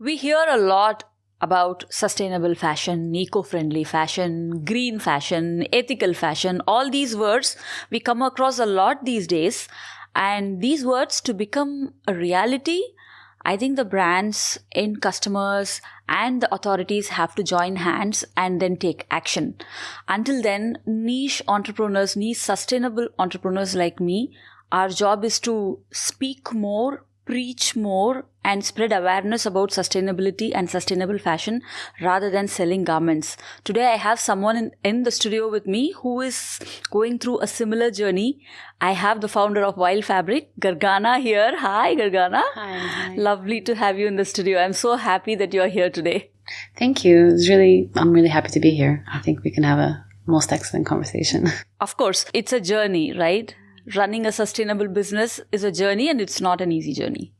We hear a lot about sustainable fashion, eco-friendly fashion, green fashion, ethical fashion. All these words we come across a lot these days. And these words to become a reality, I think the brands, end customers, and the authorities have to join hands and then take action. Until then, niche entrepreneurs, niche sustainable entrepreneurs like me, our job is to speak more, preach more, and spread awareness about sustainability and sustainable fashion rather than selling garments. Today, I have someone in the studio with me who is going through a similar journey. I have the founder of Wild FabriK, Gergana, here. Hi, Gergana. Hi. Lovely to have you in the studio. I'm so happy that you're here today. Thank you. I'm really happy to be here. I think we can have a most excellent conversation. Of course, it's a journey, right? Running a sustainable business is a journey, and it's not an easy journey.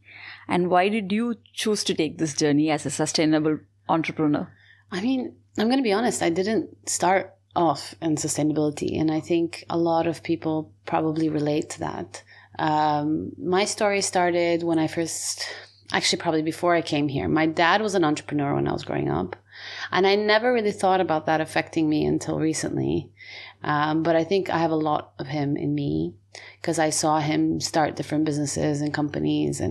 And why did you choose to take this journey as a sustainable entrepreneur? I mean, I'm going to be honest. I didn't start off in sustainability, and I think a lot of people probably relate to that. My story started when I first, actually probably before I came here. My dad was an entrepreneur when I was growing up, and I never really thought about that affecting me until recently. But I think I have a lot of him in me because I saw him start different businesses and companies,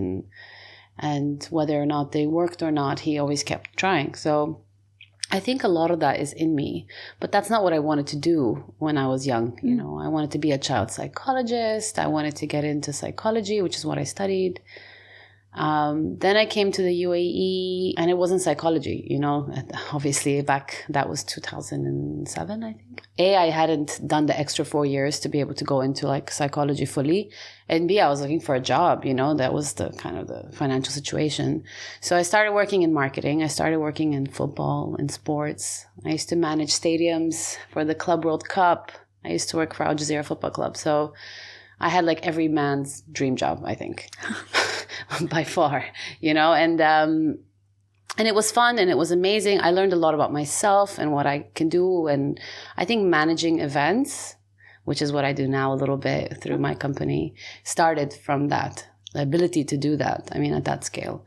and whether or not they worked or not, he always kept trying. So I think a lot of that is in me, but that's not what I wanted to do when I was young. You know, I wanted to be a child psychologist. I wanted to get into psychology, which is what I studied. Then I came to the UAE, and it wasn't psychology, you know, obviously that was 2007, I think. A, I hadn't done the extra 4 years to be able to go into like psychology fully. And B, I was looking for a job, you know, that was the kind of the financial situation. So I started working in marketing. I started working in football and sports. I used to manage stadiums for the Club World Cup. I used to work for Al Jazeera Football Club. So I had like every man's dream job, I think. By far, you know, and it was fun and it was amazing. I learned a lot about myself and what I can do. And I think managing events, which is what I do now a little bit through my company, started from that, the ability to do that. I mean, at that scale.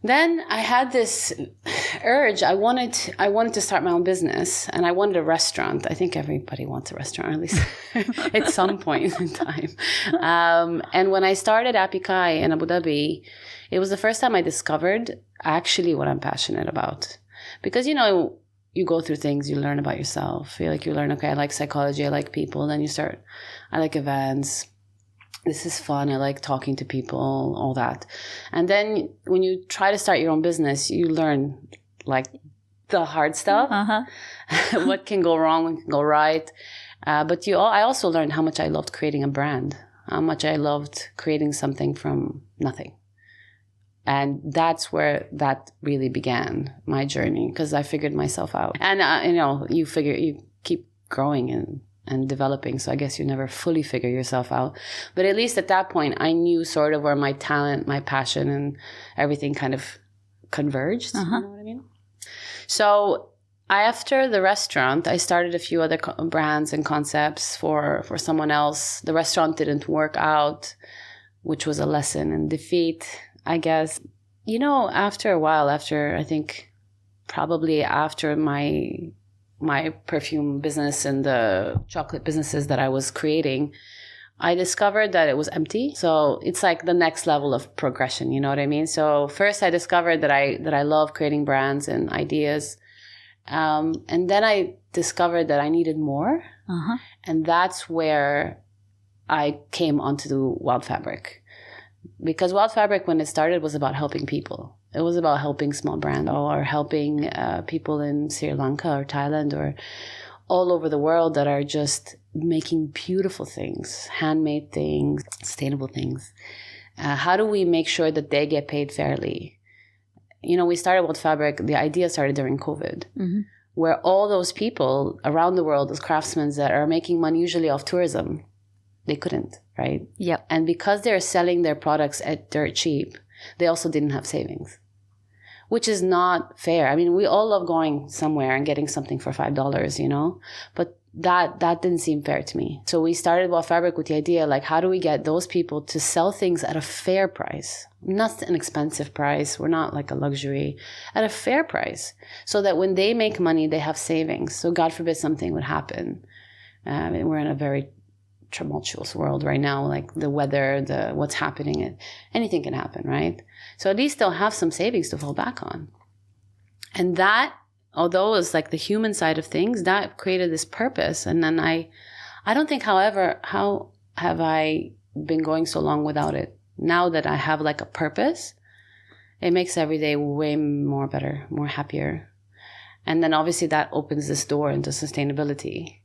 Then I had this urge. I wanted to start my own business, and I wanted a restaurant. I think everybody wants a restaurant, at least at some point in time. And when I started Apikai in Abu Dhabi, it was the first time I discovered actually what I'm passionate about. Because, you know, you go through things, you learn about yourself. You learn, okay, I like psychology, I like people. Then you start, I like events. This is fun. I like talking to people, all that. And then when you try to start your own business, you learn like the hard stuff, what can go wrong, what can go right. But I also learned how much I loved creating a brand, how much I loved creating something from nothing. And that's where that really began, my journey, because I figured myself out. And, you know, you keep growing and developing. So I guess you never fully figure yourself out. But at least at that point, I knew sort of where my talent, my passion, and everything kind of converged. You know what I mean? So after the restaurant, I started a few other brands and concepts for someone else. The restaurant didn't work out, which was a lesson in defeat, I guess. You know, after a while, I think probably after my perfume business and the chocolate businesses that I was creating, I discovered that it was empty. So it's like the next level of progression, you know what I mean? So first I discovered that I love creating brands and ideas. And then I discovered that I needed more. And that's where I came onto the Wild FabriK. Because Wild FabriK, when it started, was about helping people. It was about helping small brands or helping people in Sri Lanka or Thailand or all over the world that are just making beautiful things, handmade things, sustainable things. How do we make sure that they get paid fairly? You know, we started Wild FabriK, the idea started during COVID, where all those people around the world, those craftsmen that are making money usually off tourism, they couldn't, right? Yep. And because they're selling their products at dirt cheap, they also didn't have savings, which is not fair. I mean, we all love going somewhere and getting something for $5, you know, but that didn't seem fair to me. So we started Wild FabriK with the idea, like, how do we get those people to sell things at a fair price? Not an expensive price. We're not like a luxury. At a fair price. So that when they make money, they have savings. So God forbid something would happen. And we're in a very tumultuous world right now, like the weather, what's happening, anything can happen, right? So at least they'll have some savings to fall back on. And that, although it's like the human side of things, that created this purpose. And then I don't think, however, how have I been going so long without it? Now that I have like a purpose, it makes every day way more better, more happier. And then obviously that opens this door into sustainability.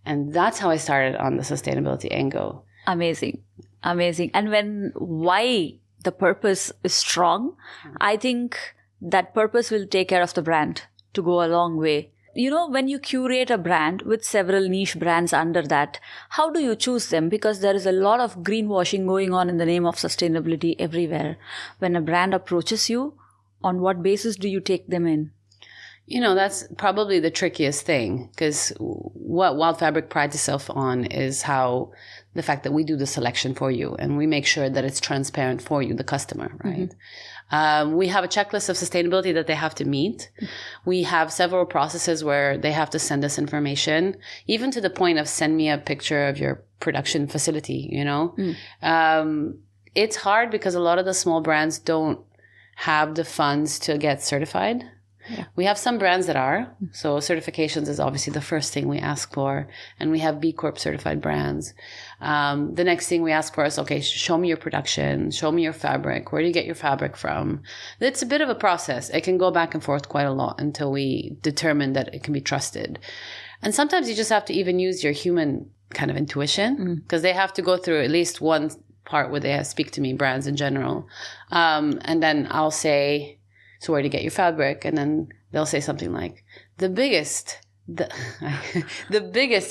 And that's how I started on the sustainability angle. Amazing. And why the purpose is strong, I think that purpose will take care of the brand to go a long way. When you curate a brand with several niche brands under that, how do you choose them? Because there is a lot of greenwashing going on in the name of sustainability everywhere. When a brand approaches you, on what basis do you take them in? That's probably the trickiest thing, because what Wild FabriK prides itself on is how the fact that we do the selection for you and we make sure that it's transparent for you, the customer, right? Mm-hmm. We have a checklist of sustainability that they have to meet. We have several processes where they have to send us information, even to the point of send me a picture of your production facility, It's hard because a lot of the small brands don't have the funds to get certified. Yeah. We have some brands that are. So certifications is obviously the first thing we ask for. And we have B Corp certified brands. The next thing we ask for is, okay, show me your production. Show me your fabric. Where do you get your fabric from? It's a bit of a process. It can go back and forth quite a lot until we determine that it can be trusted. And sometimes you just have to even use your human kind of intuition, because they have to go through at least one part where they speak to me, brands in general. And then I'll say, so where to get your fabric? And then they'll say something like, the biggest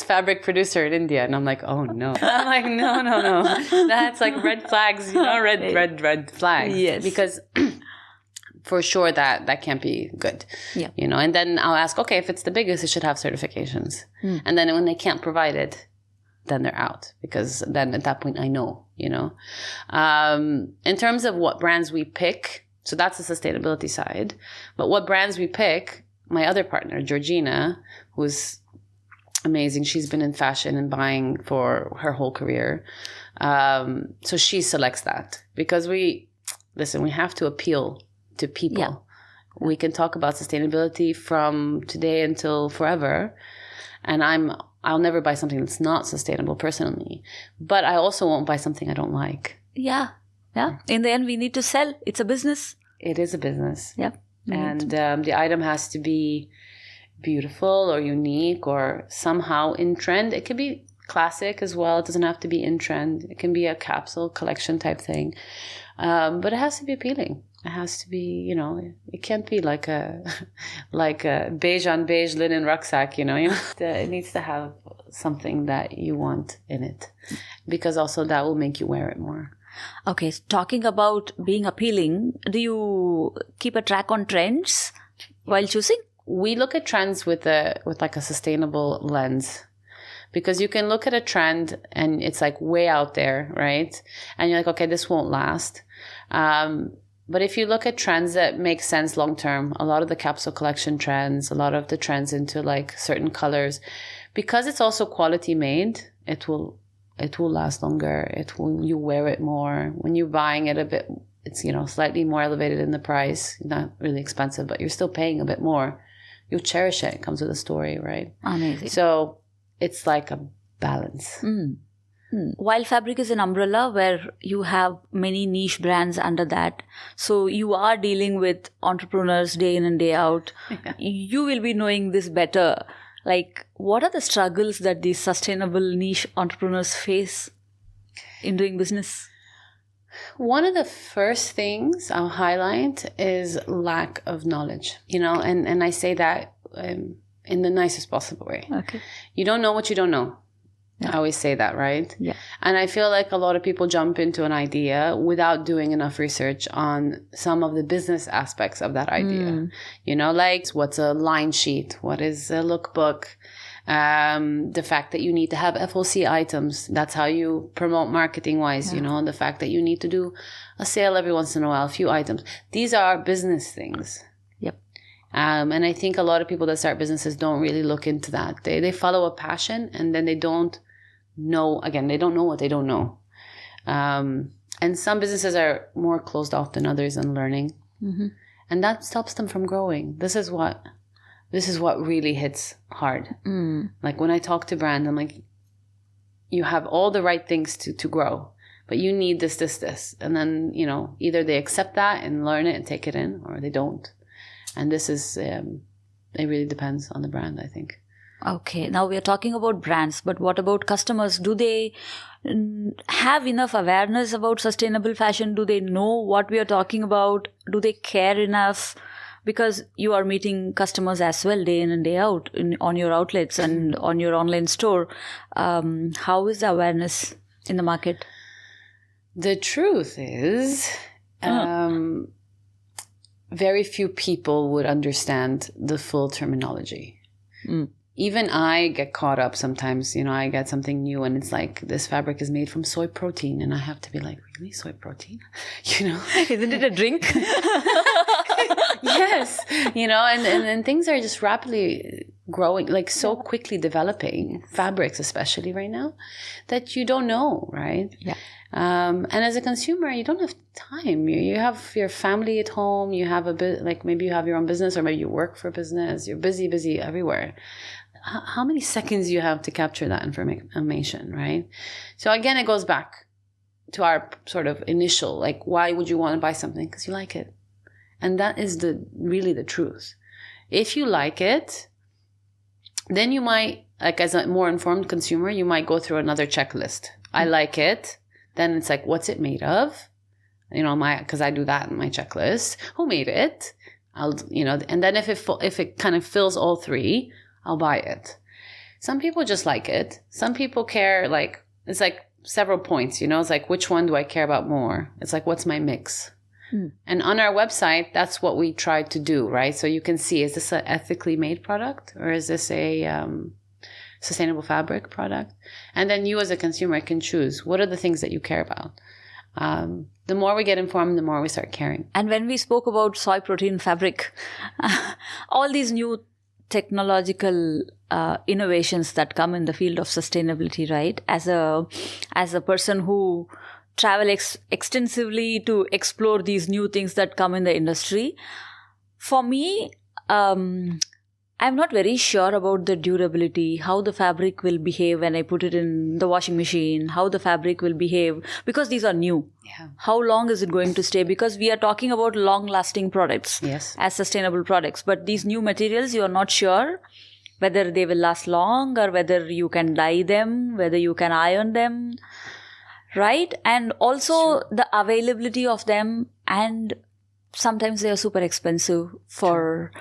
fabric producer in India. And I'm like, oh no. I'm like, no. That's like red flags, red flags. Yes. Because for sure that can't be good. Yeah. And then I'll ask, okay, if it's the biggest, it should have certifications. And then when they can't provide it, then they're out, because then at that point I know, In terms of what brands we pick, so that's the sustainability side. But what brands we pick, my other partner, Gergana, who's amazing. She's been in fashion and buying for her whole career. So she selects that, because we have to appeal to people. Yeah. We can talk about sustainability from today until forever. And I'll never buy something that's not sustainable personally. But I also won't buy something I don't like. Yeah. In the end, we need to sell. It's a business. It is a business. Yeah. And the item has to be beautiful or unique or somehow in trend. It could be classic as well. It doesn't have to be in trend. It can be a capsule collection type thing. But it has to be appealing. It has to be, it can't be like a beige on beige linen rucksack, It needs to have something that you want in it, because also that will make you wear it more. Okay, so talking about being appealing, do you keep a track on trends while choosing? We look at trends with like a sustainable lens, because you can look at a trend and it's like way out there, right? And you're like, okay, this won't last. But if you look at trends that make sense long term, a lot of the capsule collection trends, a lot of the trends into like certain colors, because it's also quality made, it will last longer. You wear it more. When you're buying it a bit, it's, slightly more elevated in the price. Not really expensive, but you're still paying a bit more. You'll cherish it. It comes with a story, right? Amazing. So it's like a balance. Wild FabriK is an umbrella where you have many niche brands under that. So you are dealing with entrepreneurs day in and day out. Yeah. You will be knowing this better. Like, what are the struggles that these sustainable niche entrepreneurs face in doing business? One of the first things I'll highlight is lack of knowledge, and I say that in the nicest possible way. Okay. You don't know what you don't know. Yeah. I always say that, right? Yeah. And I feel like a lot of people jump into an idea without doing enough research on some of the business aspects of that idea. Like what's a line sheet? What is a lookbook? The fact that you need to have FOC items, that's how you promote marketing wise, and the fact that you need to do a sale every once in a while, a few items. These are business things. Yep. And I think a lot of people that start businesses don't really look into that. They follow a passion, and then they don't know what they don't know. And some businesses are more closed off than others in learning. Mm-hmm. And that stops them from growing. This is what really hits hard. Like when I talk to brands, I'm like, you have all the right things to grow, but you need this. And then, either they accept that and learn it and take it in, or they don't. And this is, it really depends on the brand, I think. Okay, now we are talking about brands, but what about customers? Do they have enough awareness about sustainable fashion? Do they know what we are talking about? Do they care enough? Because you are meeting customers as well day in and day out on your outlets and on your online store. How is the awareness in the market? The truth is, very few people would understand the full terminology. Even I get caught up sometimes, I get something new and it's like, this fabric is made from soy protein. And I have to be like, really? Soy protein? Isn't it a drink? Yes. And things are just rapidly growing, like so quickly developing, fabrics especially right now, that you don't know, right? Yeah. And as a consumer, you don't have time. You have your family at home. You have a bit, like maybe you have your own business, or maybe you work for a business. You're busy everywhere. How many seconds do you have to capture that information, right? So again, it goes back to our sort of initial, like, why would you want to buy something? Because you like it. And that is really the truth. If you like it, then you might, like as a more informed consumer, you might go through another checklist. I like it. Then it's like, what's it made of? Because I do that in my checklist. Who made it? And then if it kind of fills all three, I'll buy it. Some people just like it. Some people care, like, it's like several points, it's like, which one do I care about more? It's like, what's my mix? And on our website, that's what we try to do, right? So you can see, is this an ethically made product, or is this a sustainable fabric product? And then you as a consumer can choose, what are the things that you care about? The more we get informed, the more we start caring. And when we spoke about soy protein fabric, all these new technological innovations that come in the field of sustainability, right? As a person who travel extensively to explore these new things that come in the industry, for me, I'm not very sure about the durability, how the fabric will behave when I put it in the washing machine, how the fabric will behave, because these are new. Yeah. How long is it going to stay? Because we are talking about long-lasting products, yes, as sustainable products. But these new materials, you are not sure whether they will last long, or whether you can dye them, whether you can iron them, right? And also the availability of them, and sometimes they are super expensive for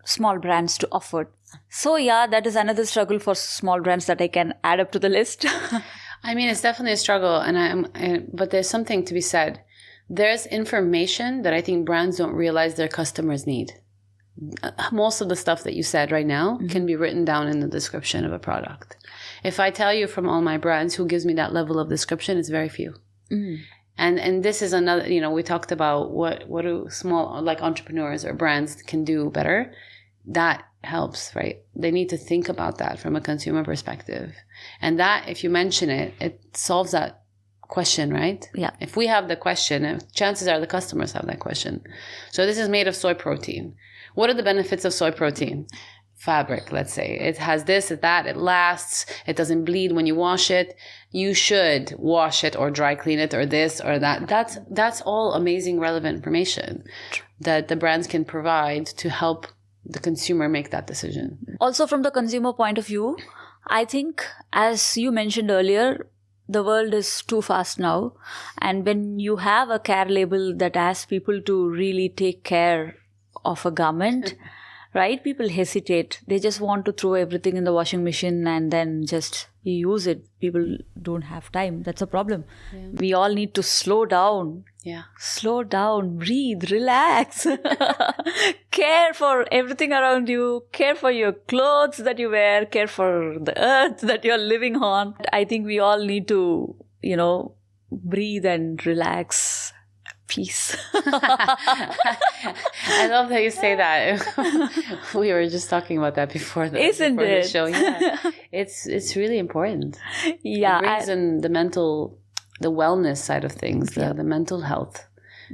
small brands to offer. So yeah, that is another struggle for small brands that I can add up to the list. I mean, it's definitely a struggle, but there's something to be said. There's information that I think brands don't realize their customers need. Most of the stuff that you said right now can be written down in the description of a product. If I tell you from all my brands who gives me that level of description, it's very few. And this is another, we talked about what do small, like entrepreneurs or brands can do better. That helps, right? They need to think about that from a consumer perspective. And that, if you mention it, it solves that question, right? Yeah. If we have the question, chances are the customers have that question. So this is made of soy protein. What are the benefits of soy protein? Fabric, let's say. It has this, that, it lasts, it doesn't bleed when you wash it. You should wash it or dry clean it or this or that. That's all amazing, relevant information that the brands can provide to help the consumer make that decision. Also, from the consumer point of view, I think, as you mentioned earlier, the world is too fast now. And when you have a care label that asks people to really take care of a garment, right? People hesitate. They just want to throw everything in the washing machine and then just use it. People don't have time. That's a problem. Yeah. We all need to slow down. Yeah. Slow down, breathe, relax. Care for everything around you. Care for your clothes that you wear. Care for the earth that you're living on. I think we all need to, breathe and relax. Peace. I love that you say that. We were just talking about that before the show. Yeah, it's really important. Yeah, it brings in the wellness side of things, the mental health,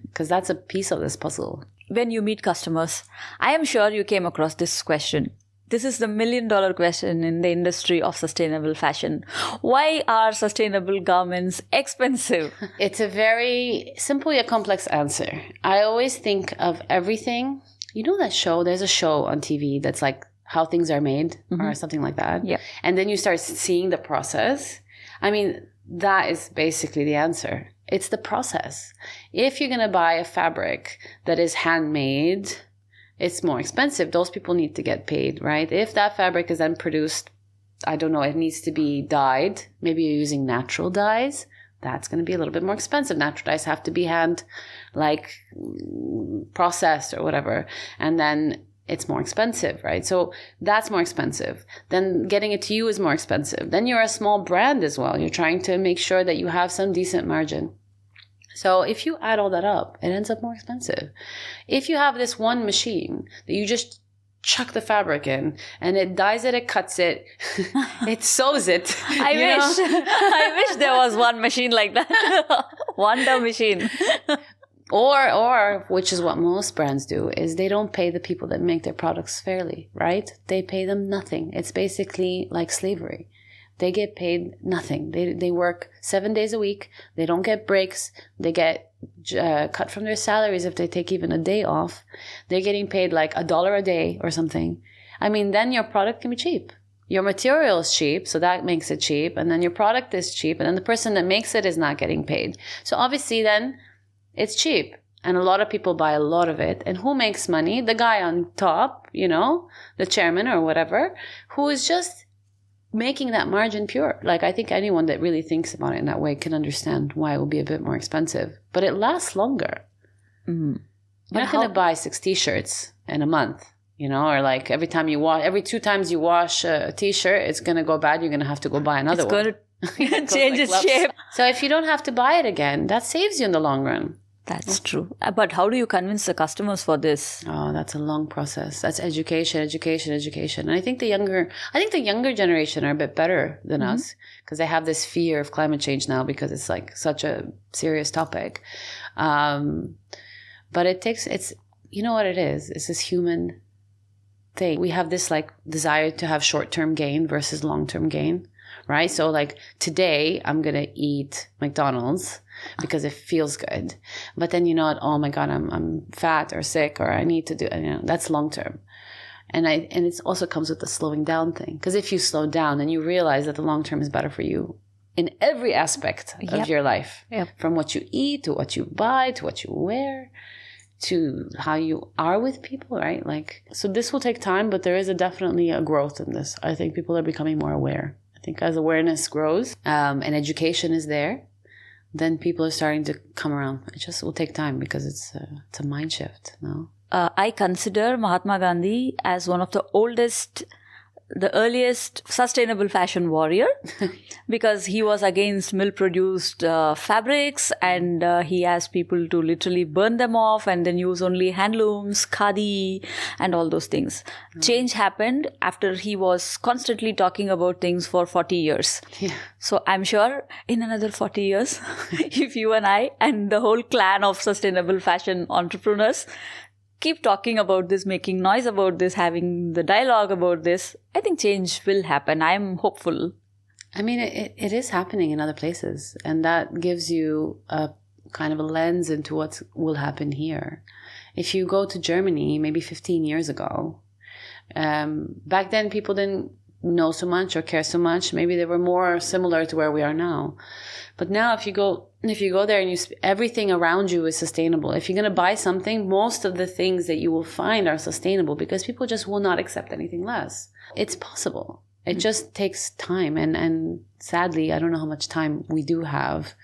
because that's a piece of this puzzle. When you meet customers, I am sure you came across this question. This is the $1 million question in the industry of sustainable fashion. Why are sustainable garments expensive? It's a very simple yet complex answer. I always think of everything. You know that show? There's a show on TV that's like How Things Are Made or something like that. Yeah. And then you start seeing the process. I mean, that is basically the answer. It's the process. If you're going to buy a fabric that is handmade, it's more expensive. Those people need to get paid, right? If that fabric is then produced, I don't know, it needs to be dyed. Maybe you're using natural dyes. That's going to be a little bit more expensive. Natural dyes have to be processed or whatever. And then it's more expensive, right? So that's more expensive. Then getting it to you is more expensive. Then you're a small brand as well. You're trying to make sure that you have some decent margin. So if you add all that up, it ends up more expensive. If you have this one machine that you just chuck the fabric in and it dyes it, it cuts it, it sews it. I wish there was one machine like that. Wonder machine. Or, which is what most brands do, is they don't pay the people that make their products fairly, right? They pay them nothing. It's basically like slavery. They get paid nothing. They work 7 days a week. They don't get breaks. They get cut from their salaries if they take even a day off. They're getting paid like $1 a day or something. I mean, then your product can be cheap. Your material is cheap, so that makes it cheap. And then your product is cheap. And then the person that makes it is not getting paid. So obviously then it's cheap. And a lot of people buy a lot of it. And who makes money? The guy on top, the chairman or whatever, who is just making that margin pure. Like, I think anyone that really thinks about it in that way can understand why it will be a bit more expensive. But it lasts longer. Mm-hmm. You're not going to buy 6 t-shirts in a month, or like every 2 times you wash a t-shirt, it's going to go bad. You're going to have to go buy another one. It's going to change its shape. So if you don't have to buy it again, that saves you in the long run. That's true. But how do you convince the customers for this? Oh, that's a long process. That's education. And I think the younger generation are a bit better than us, because they have this fear of climate change now because it's like such a serious topic. But it's you know what it is? It's this human thing. We have this like desire to have short-term gain versus long-term gain, right? So like today I'm going to eat McDonald's because it feels good. But then oh my God, I'm fat or sick or I need to do, that's long term. And it also comes with the slowing down thing. Because if you slow down, then you realize that the long term is better for you in every aspect of your life. Yep. From what you eat to what you buy to what you wear to how you are with people, right? Like, so this will take time, but there is definitely a growth in this. I think people are becoming more aware. I think as awareness grows and education is there, then people are starting to come around. It just will take time because it's a mind shift, no? I consider Mahatma Gandhi as one of the earliest sustainable fashion warrior because he was against mill-produced fabrics and he asked people to literally burn them off and then use only handlooms, khadi and all those things. Change happened after he was constantly talking about things for 40 years. Yeah. So I'm sure in another 40 years, if you and I and the whole clan of sustainable fashion entrepreneurs keep talking about this, making noise about this, having the dialogue about this, I think change will happen. I'm hopeful. I mean, it is happening in other places. And that gives you a kind of a lens into what will happen here. If you go to Germany, maybe 15 years ago, back then people didn't know so much or care so much. Maybe they were more similar to where we are now. But now if you go there and everything around you is sustainable. If you're going to buy something, most of the things that you will find are sustainable because people just will not accept anything less. It's possible. It just takes time. And sadly, I don't know how much time we do have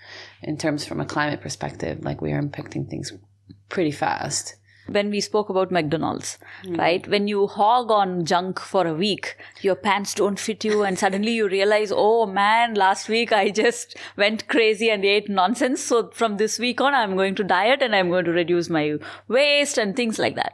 in terms from a climate perspective. Like we are impacting things pretty fast. When we spoke about McDonald's, right? When you hog on junk for a week, your pants don't fit you and suddenly you realize, oh man, last week I just went crazy and ate nonsense. So from this week on, I'm going to diet and I'm going to reduce my waste and things like that.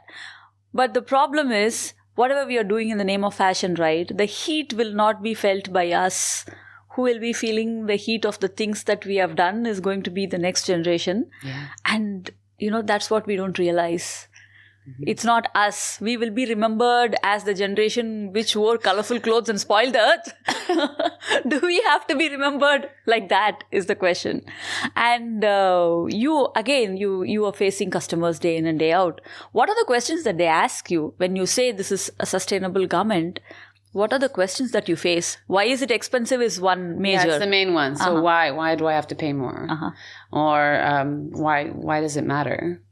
But the problem is, whatever we are doing in the name of fashion, right? The heat will not be felt by us. Who will be feeling the heat of the things that we have done is going to be the next generation. Yeah. And that's what we don't realize. It's not us. We will be remembered as the generation which wore colorful clothes and spoiled the earth. Do we have to be remembered like that is the question. And you are facing customers day in and day out. What are the questions that they ask you when you say this is a sustainable garment? What are the questions that you face? Why is it expensive is one major. Yeah, it's the main one. So why do I have to pay more? Or why does it matter?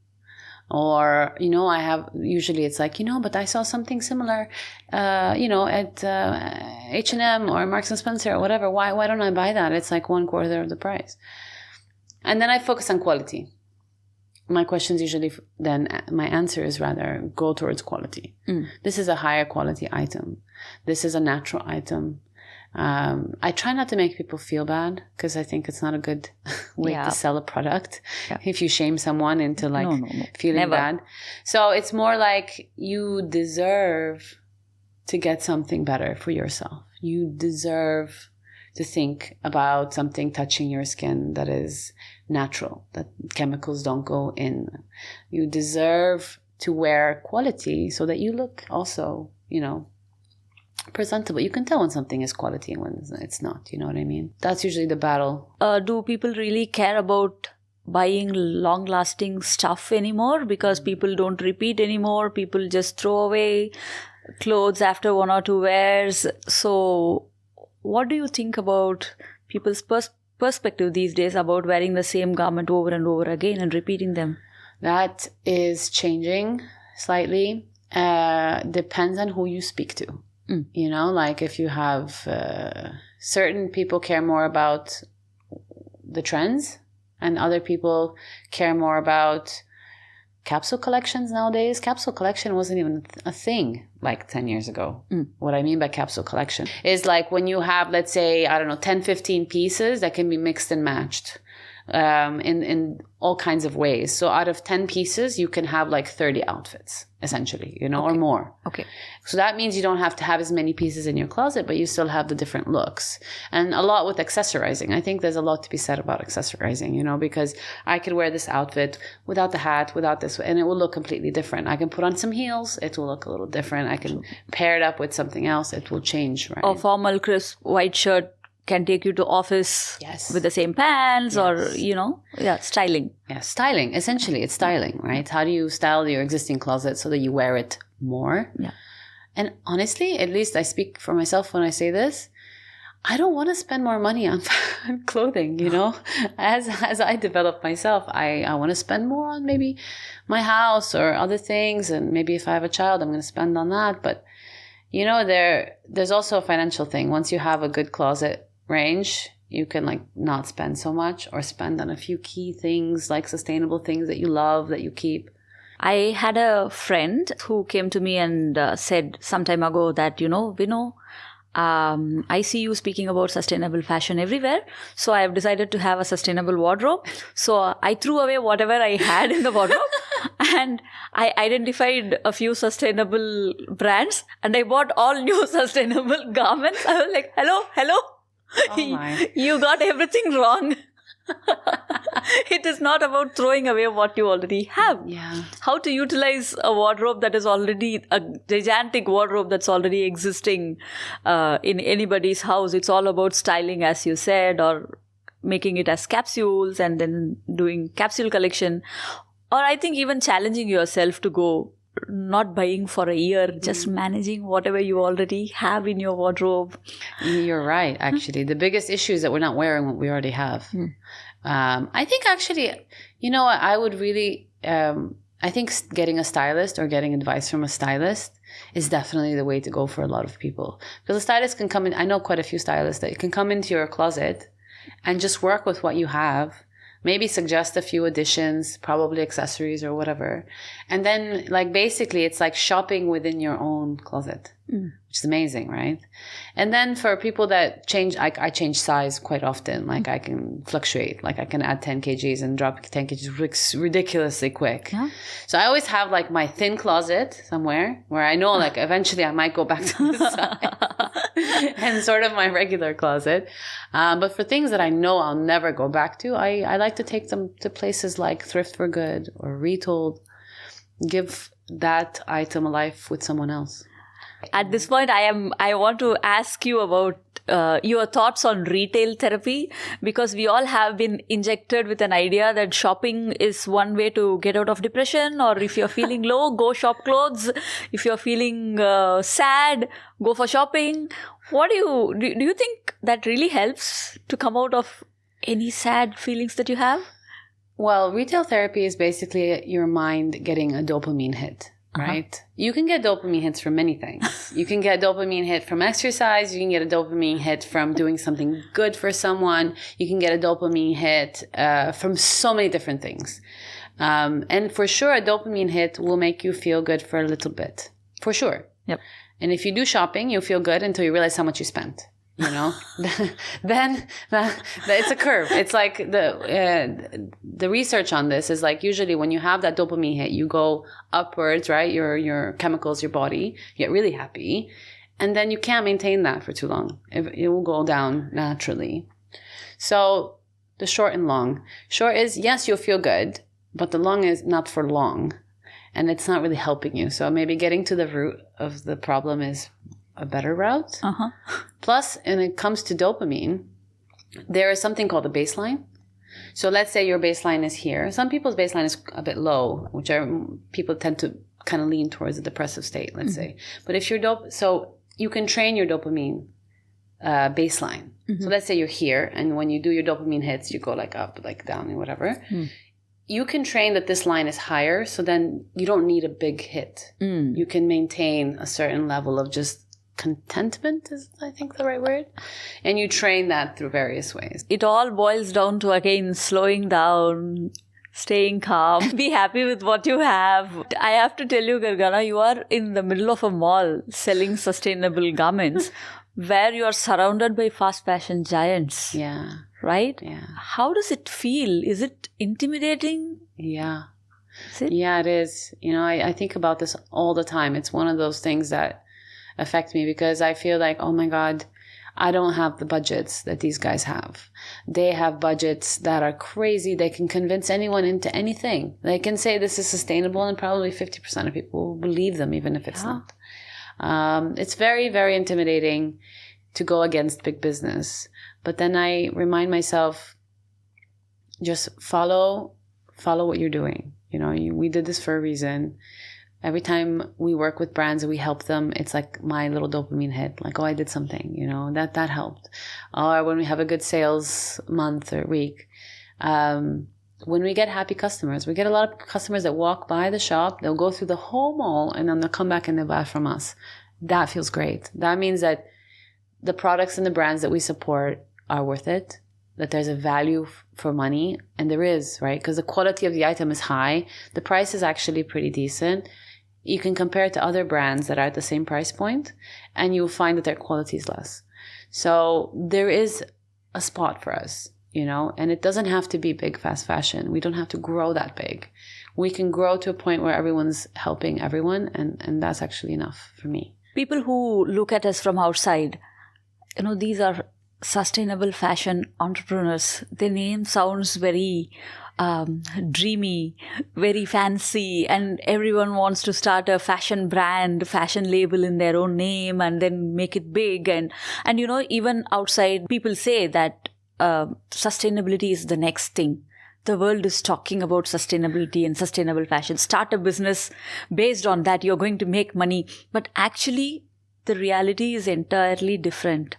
Or, I have, usually it's like, but I saw something similar, at H&M or Marks & Spencer or whatever. Why don't I buy that? It's like 1/4 of the price. And then I focus on quality. My questions usually, then my answer is rather go towards quality. This is a higher quality item. This is a natural item. I try not to make people feel bad because I think it's not a good way to sell a product. Yeah. If you shame someone into feeling Never. Bad. So it's more like you deserve to get something better for yourself. You deserve to think about something touching your skin that is natural, that chemicals don't go in. You deserve to wear quality so that you look also, presentable. You can tell when something is quality and when it's not, you know what I mean? That's usually the battle. Do people really care about buying long-lasting stuff anymore because people don't repeat anymore? People just throw away clothes after 1 or 2 wears. So what do you think about people's perspective these days about wearing the same garment over and over again and repeating them? That is changing slightly. Depends on who you speak to. Like if you have certain people care more about the trends and other people care more about capsule collections nowadays. Capsule collection wasn't even a thing like 10 years ago. What I mean by capsule collection is like when you have, let's say, 10, 15 pieces that can be mixed and matched in all kinds of ways. So out of 10 pieces, you can have like 30 outfits, essentially, or more. Okay. So that means you don't have to have as many pieces in your closet, but you still have the different looks. And a lot with accessorizing. I think there's a lot to be said about accessorizing, because I could wear this outfit without the hat, without this, and it will look completely different. I can put on some heels, it will look a little different. I can pair it up with something else, it will change, right? A formal, crisp, white shirt can take you to office with the same pants or, styling. Yeah, styling. Essentially, it's styling, right? How do you style your existing closet so that you wear it more? Yeah. And honestly, at least I speak for myself when I say this, I don't want to spend more money on clothing, As I develop myself, I want to spend more on maybe my house or other things. And maybe if I have a child, I'm going to spend on that. But, there's also a financial thing. Once you have a good closet range, you can not spend so much or spend on a few key things like sustainable things that you love, that you keep. I had a friend who came to me and said some time ago that, Vino, I see you speaking about sustainable fashion everywhere. So I have decided to have a sustainable wardrobe. So I threw away whatever I had in the wardrobe and I identified a few sustainable brands and I bought all new sustainable garments. I was like, hello. Oh my. You got everything wrong. It is not about throwing away what you already have. Yeah. How to utilize a wardrobe that is already a gigantic wardrobe that's already existing in anybody's house. It's all about styling, as you said, or making it as capsules and then doing capsule collection. Or I think even challenging yourself to go not buying for a year, just managing whatever you already have in your wardrobe. You're right, actually. The biggest issue is that we're not wearing what we already have. I think actually, I would really, I think getting a stylist or getting advice from a stylist is definitely the way to go for a lot of people. Because a stylist can come in, I know quite a few stylists that can come into your closet and just work with what you have. Maybe suggest a few additions, probably accessories or whatever. And then basically it's like shopping within your own closet, which is amazing, right? And then for people that change, I change size quite often. I can fluctuate, I can add 10 kgs and drop 10 kgs ridiculously quick. Yeah. So I always have my thin closet somewhere where I know eventually I might go back to the size and sort of my regular closet. But for things that I know I'll never go back to, I like to take them to places like Thrift for Good or Retold. Give that item a life with someone else. At this point, I want to ask you about your thoughts on retail therapy, because we all have been injected with an idea that shopping is one way to get out of depression, or if you're feeling low, go shop clothes. If you're feeling sad, go for shopping. What do you think that really helps to come out of any sad feelings that you have? Well, retail therapy is basically your mind getting a dopamine hit. Right? You can get dopamine hits from many things. You can get a dopamine hit from exercise. You can get a dopamine hit from doing something good for someone. You can get a dopamine hit from so many different things. And for sure, a dopamine hit will make you feel good for a little bit. For sure. Yep. And if you do shopping, you'll feel good until you realize how much you spent. Then it's a curve. It's like the research on this is usually when you have that dopamine hit, you go upwards, right? Your chemicals, your body, you get really happy, and then you can't maintain that for too long. It will go down naturally. So the short and long. Short is, yes, you'll feel good, but the long is not for long, and it's not really helping you. So maybe getting to the root of the problem is a better route. Plus, when it comes to dopamine, there is something called a baseline. So let's say your baseline is here. Some people's baseline is a bit low, which people tend to kind of lean towards a depressive state, let's say. But if you're so you can train your dopamine baseline. So let's say you're here, and when you do your dopamine hits, you go up, down, and whatever. You can train that this line is higher, so then you don't need a big hit. You can maintain a certain level of just contentment is, I think, the right word. And you train that through various ways. It all boils down to, again, slowing down, staying calm, be happy with what you have. I have to tell you, Gergana, you are in the middle of a mall selling sustainable garments where you are surrounded by fast fashion giants. Yeah. Right? Yeah. How does it feel? Is it intimidating? Yeah. Is it? Yeah, it is. I think about this all the time. It's one of those things that affect me because I feel oh my God, I don't have the budgets that these guys have. They have budgets that are crazy. They can convince anyone into anything. They can say this is sustainable and probably 50% of people will believe them even if it's not. It's very, very intimidating to go against big business. But then I remind myself, just follow what you're doing. We did this for a reason. Every time we work with brands and we help them, it's my little dopamine hit. I did something, that helped. Or when we have a good sales month or week. When we get happy customers, we get a lot of customers that walk by the shop, they'll go through the whole mall and then they'll come back and they'll buy from us. That feels great. That means that the products and the brands that we support are worth it, that there's a value for money, and there is, right? Because the quality of the item is high. The price is actually pretty decent. You can compare it to other brands that are at the same price point, and you'll find that their quality is less. So there is a spot for us, and it doesn't have to be big fast fashion. We don't have to grow that big. We can grow to a point where everyone's helping everyone, and that's actually enough for me. People who look at us from outside, these are sustainable fashion entrepreneurs. Their name sounds very dreamy, very fancy, and everyone wants to start a fashion brand, fashion label in their own name and then make it big. And even outside, people say that sustainability is the next thing. the world is talking about sustainability and sustainable fashion. Start a business based on that. You're going to make money. But actually, the reality is entirely different.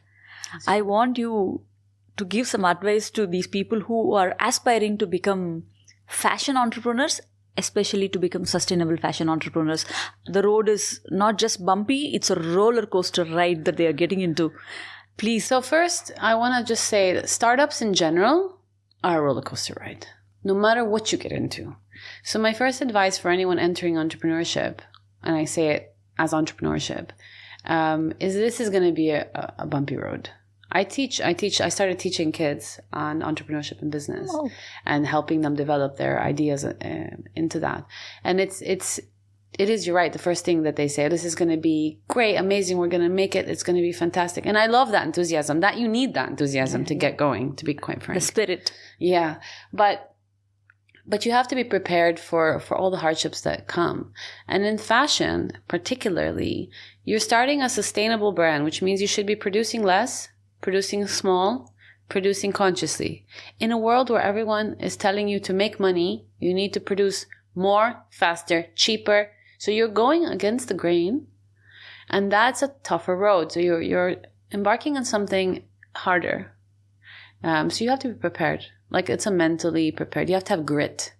I want you to give some advice to these people who are aspiring to become fashion entrepreneurs, especially to become sustainable fashion entrepreneurs. The road is not just bumpy, it's a roller coaster ride that they are getting into. Please. So first, I want to just say that startups in general are a roller coaster ride, no matter what you get into. So my first advice for anyone entering entrepreneurship, and I say it as entrepreneurship, is this is going to be a bumpy road. I started teaching kids on entrepreneurship and business and helping them develop their ideas into that. And it is, you're right, the first thing that they say, this is going to be great, amazing, we're going to make it, it's going to be fantastic. And I love that enthusiasm, that you need that enthusiasm to get going, to be quite frank. The spirit. Yeah. But you have to be prepared for all the hardships that come. And in fashion, particularly, you're starting a sustainable brand, which means you should be producing less, producing small, producing consciously. In a world where everyone is telling you to make money, you need to produce more, faster, cheaper. So you're going against the grain, and that's a tougher road. So you're embarking on something harder. So you have to be prepared. Like, it's a mentally prepared. You have to have grit.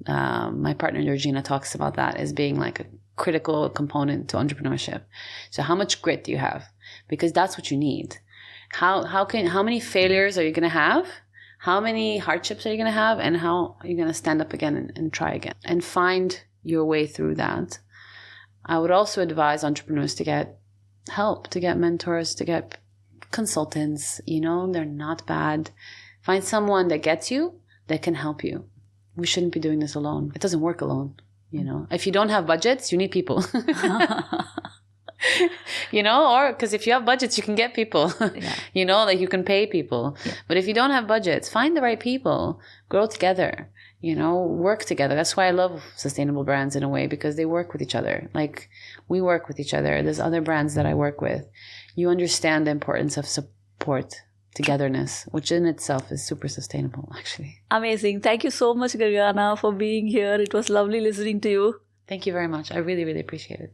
My partner Gergana talks about that as being like a critical component to entrepreneurship. So how much grit do you have? Because that's what you need. How many failures are you going to have? How many hardships are you going to have? And how are you going to stand up again and try again and find your way through that? I would also advise entrepreneurs to get help, to get mentors, to get consultants. They're not bad. Find someone that gets you, that can help you. We shouldn't be doing this alone. It doesn't work alone. If you don't have budgets, you need people. Or because if you have budgets, you can get people. Yeah. Like you can pay people. Yeah. But if you don't have budgets, find the right people, grow together, work together. That's why I love sustainable brands in a way, because they work with each other. Like, we work with each other. There's other brands that I work with. You understand the importance of support, togetherness, which in itself is super sustainable, actually. Amazing. Thank you so much, Gergana, for being here. It was lovely listening to you. Thank you very much. I really, really appreciate it.